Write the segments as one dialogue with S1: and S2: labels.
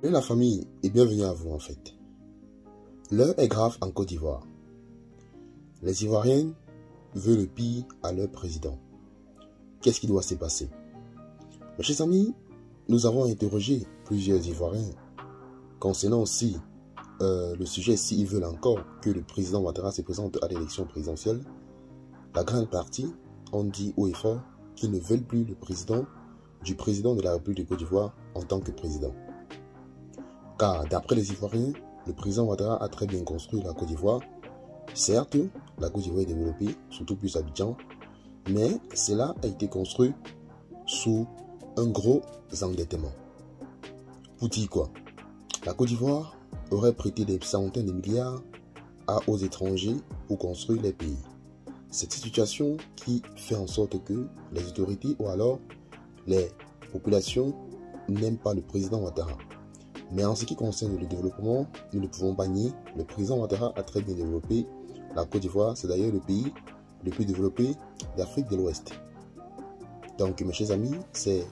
S1: Et la famille, et bienvenue à vous en fait. L'heure est grave en Côte d'Ivoire. Les Ivoiriens veulent le pire à leur président. Qu'est-ce qui doit se passer? Mes chers amis, nous avons interrogé plusieurs Ivoiriens concernant aussi le sujet s'ils veulent encore que le président Ouattara se présente à l'élection présidentielle. La grande partie ont dit haut et fort qu'ils ne veulent plus le président de la République de Côte d'Ivoire en tant que président. Car d'après les Ivoiriens, le président Ouattara a très bien construit la Côte d'Ivoire. Certes, la Côte d'Ivoire est développée, surtout plus Abidjan, mais cela a été construit sous un gros endettement. Pour dire quoi? La Côte d'Ivoire aurait prêté des centaines de milliards aux étrangers pour construire les pays. Cette situation qui fait en sorte que les autorités ou alors les populations n'aiment pas le président Ouattara. Mais en ce qui concerne le développement, nous ne pouvons pas nier, le président Ouattara a très bien développé la Côte d'Ivoire. C'est d'ailleurs le pays le plus développé d'Afrique de l'Ouest. Donc mes chers amis, c'est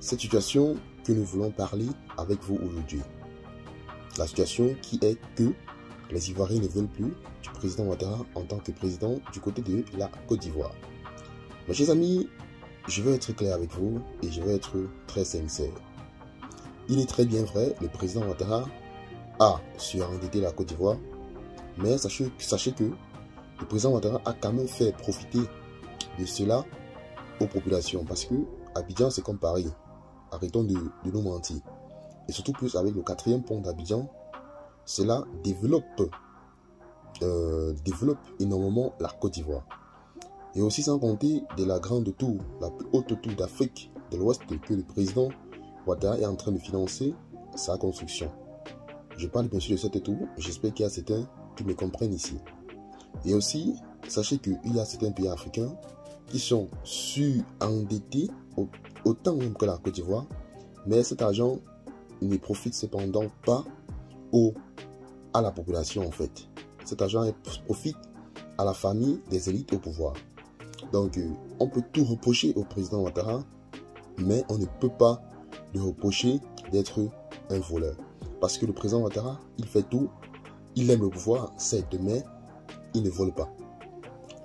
S1: cette situation que nous voulons parler avec vous aujourd'hui. La situation qui est que les Ivoiriens ne veulent plus du président Ouattara en tant que président du côté de la Côte d'Ivoire. Mes chers amis, je vais être clair avec vous et je vais être très sincère. Il est très bien vrai, le président Ouattara a surendetté la Côte d'Ivoire, mais sachez que le président Ouattara a quand même fait profiter de cela aux populations, parce que Abidjan c'est comme Paris, arrêtons de nous mentir. Et surtout plus avec le 4e pont d'Abidjan, cela développe énormément la Côte d'Ivoire. Et aussi sans compter de la grande tour, la plus haute tour d'Afrique de l'Ouest que le président Ouattara est en train de financer sa construction. Je parle bien sûr de cette tour, j'espère qu'il y a certains qui me comprennent ici. Et aussi, sachez qu'il y a certains pays africains qui sont surendettés autant même que la Côte d'Ivoire, mais cet argent ne profite cependant pas à la population en fait. Cet argent profite à la famille des élites au pouvoir. Donc on peut tout reprocher au président Ouattara, mais on ne peut pas lui reprocher d'être un voleur. Parce que le président Ouattara, il fait tout, il aime le pouvoir, certes, mais il ne vole pas.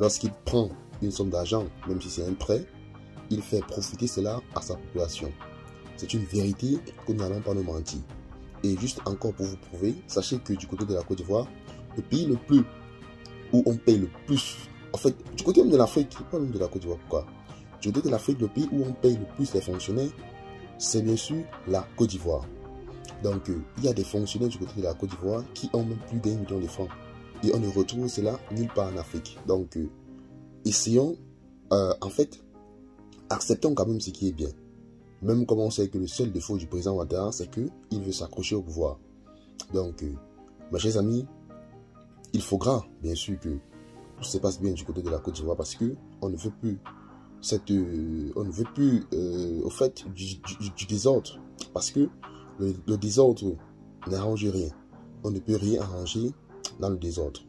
S1: Lorsqu'il prend une somme d'argent, même si c'est un prêt, il fait profiter cela à sa population. C'est une vérité que nous n'allons pas nous mentir. Et juste encore pour vous prouver, sachez que du côté de la Côte d'Ivoire, le pays le plus où on paye le plus, en fait, du côté même de l'Afrique, pas même de la Côte d'Ivoire, pourquoi? Du côté de l'Afrique, le pays où on paye le plus les fonctionnaires, c'est bien sûr la Côte d'Ivoire. Donc, il y a des fonctionnaires du côté de la Côte d'Ivoire qui ont même plus d'1 million de francs. Et on ne retrouve cela nulle part en Afrique. Donc, essayons, en fait, acceptons quand même ce qui est bien. Même comme on sait que le seul défaut du président Ouattara, c'est qu'il veut s'accrocher au pouvoir. Donc, mes chers amis, il faudra, bien sûr, que tout se passe bien du côté de la Côte d'Ivoire parce que on ne veut plus au fait, du désordre. Parce que le désordre n'arrange rien. On ne peut rien arranger dans le désordre.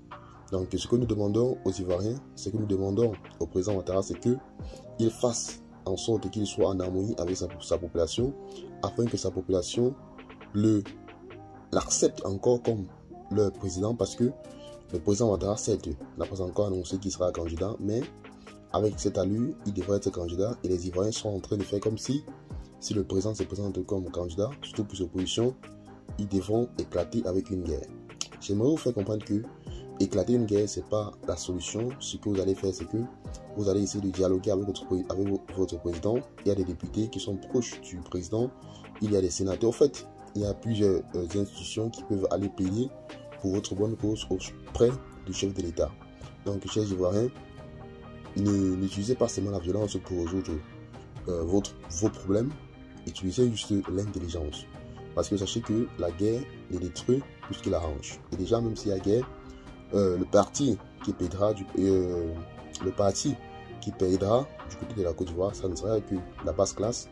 S1: Donc, ce que nous demandons aux Ivoiriens, ce que nous demandons au président Ouattara, c'est qu'il fasse en sorte qu'il soit en harmonie avec sa population, afin que sa population l'accepte encore comme leur président, parce que le président Ouattara, certes, n'a pas encore annoncé qu'il sera candidat, mais avec cette allure, il devrait être candidat, et les Ivoiriens sont en train de faire comme si le président se présente comme candidat, surtout pour l'opposition, ils devront éclater avec une guerre. J'aimerais vous faire comprendre que éclater une guerre, ce n'est pas la solution. Ce que vous allez faire, c'est que vous allez essayer de dialoguer avec votre président. Il y a des députés qui sont proches du président. Il y a des sénateurs. En fait, il y a plusieurs institutions qui peuvent aller payer pour votre bonne cause auprès du chef de l'État. Donc, chers Ivoiriens, n'utilisez pas seulement la violence pour résoudre vos problèmes. Utilisez juste l'intelligence. Parce que sachez que la guerre les détruit plus qu'il arrange. Et déjà, même s'il y a guerre, le parti qui payera du côté de la Côte d'Ivoire, ça ne sera que la basse classe,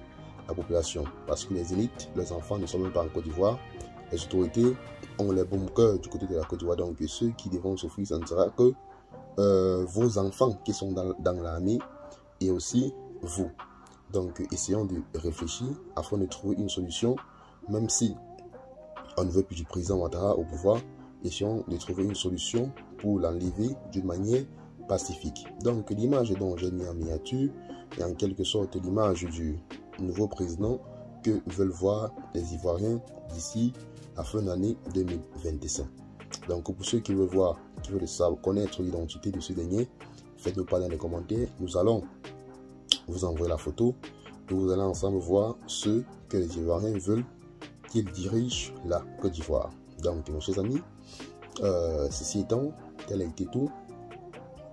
S1: la population. Parce que les élites, les enfants ne sont même pas en Côte d'Ivoire. Les autorités ont les bons cœurs du côté de la Côte d'Ivoire. Donc ceux qui devront souffrir, ça ne sera que vos enfants qui sont dans l'armée et aussi vous. Donc essayons de réfléchir afin de trouver une solution, même si On ne veut plus du président Ouattara au pouvoir. Essayons de trouver une solution pour l'enlever d'une manière pacifique. Donc l'image dont j'ai mis en miniature est en quelque sorte l'image du nouveau président que veulent voir les Ivoiriens d'ici la fin d'année 2025. Donc pour ceux qui veulent voir, qui veulent savoir, connaître l'identité de ce dernier, faites-nous part dans les commentaires. Nous allons vous envoyer la photo et vous allez ensemble voir ce que les Ivoiriens veulent qu'il dirige la Côte d'Ivoire. Donc mes chers amis, ceci étant, tel a été tout.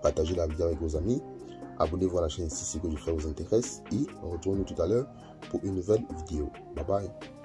S1: Partagez la vidéo avec vos amis. Abonnez-vous à la chaîne si ce que je fais vous intéresse. Et retrouvons-nous tout à l'heure pour une nouvelle vidéo. Bye bye.